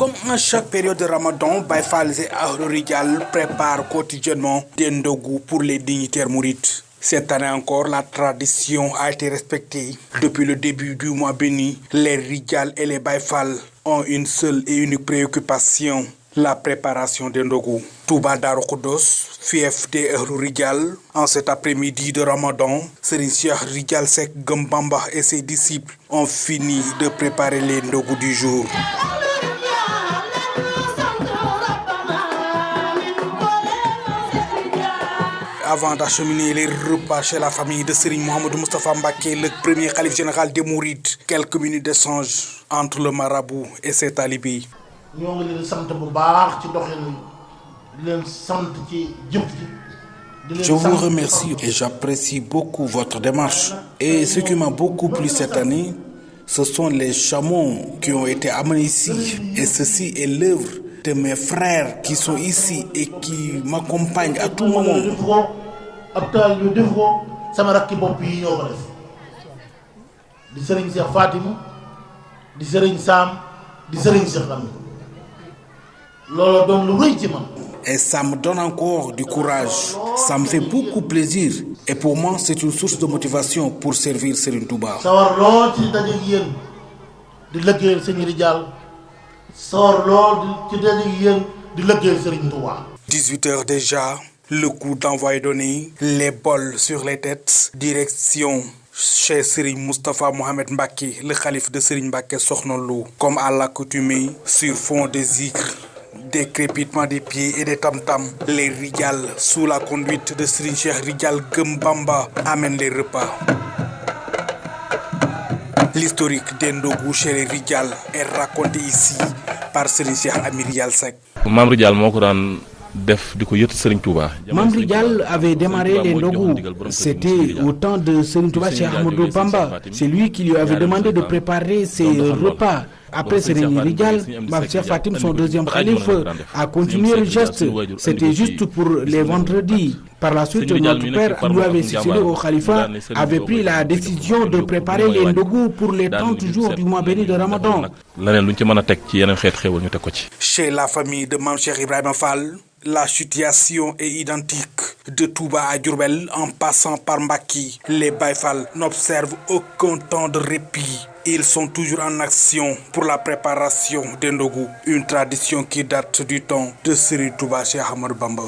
Comme en chaque période de Ramadan, Baye Fall et Ahlou Rijal préparent quotidiennement des ndogu pour les dignitaires mourides. Cette année encore, la tradition a été respectée. Depuis le début du mois béni, les Rijal et les Baye Fall ont une seule et unique préoccupation, la préparation des ndogu. Touba Darou Khoudoss, fief des Ahlou Rijal, en cet après-midi de Ramadan, Serigne Cheikh Rijal Seck Gëm Bamba et ses disciples ont fini de préparer les ndogu du jour. Avant d'acheminer les repas chez la famille de Serigne Mouhamadou Moustapha Mbacké, le premier khalife général des Mourides, quelques minutes d'échange entre le marabout et ses talibés. Je vous remercie et j'apprécie beaucoup votre démarche. Et ce qui m'a beaucoup plu cette année, ce sont les chameaux qui ont été amenés ici. Et ceci est l'œuvre de mes frères qui sont ici et qui m'accompagnent à tout moment. Et ça me donne encore du courage. Ça me fait beaucoup plaisir. Et pour moi, c'est une source de motivation pour servir Serigne Touba. 18h déjà, le coup d'envoi est donné, les bols sur les têtes, direction chez Serigne Moustapha Mohamed Mbacké, le khalife de Serigne Mbacké Sokhna Lo. Comme à l'accoutumée, sur fond des zikrs, des crépitements des pieds et des tam-tams, les Rijal, sous la conduite de Serigne Cheikh Rijal Gëm Bamba, amènent les repas. L'historique des ndogu chez les Rijal est raconté ici par Serigne Cheikh Ami Rijal Seck. Mam Rijal avait démarré les ndogu. C'était au temps de Serigne Touba Cheikh Ahmadou Bamba. C'est lui qui lui avait demandé de préparer ses repas. Après Serigne Rijal, Cheikh Fatim, son deuxième khalife, a continué le geste. C'était juste pour les vendredis. Par la suite, notre père lui avait succédé au khalifa, avait pris la décision de préparer les ndogu pour les 30 jours du mois béni de Ramadan. Chez la famille de Mame Cheikh Ibrahima Fall, la situation est identique. De Touba à Diourbel, en passant par Mbacké, les Baye Fall n'observent aucun temps de répit. Ils sont toujours en action pour la préparation des ndogu, une tradition qui date du temps de Serigne Touba Cheikh Ahmadou Bamba.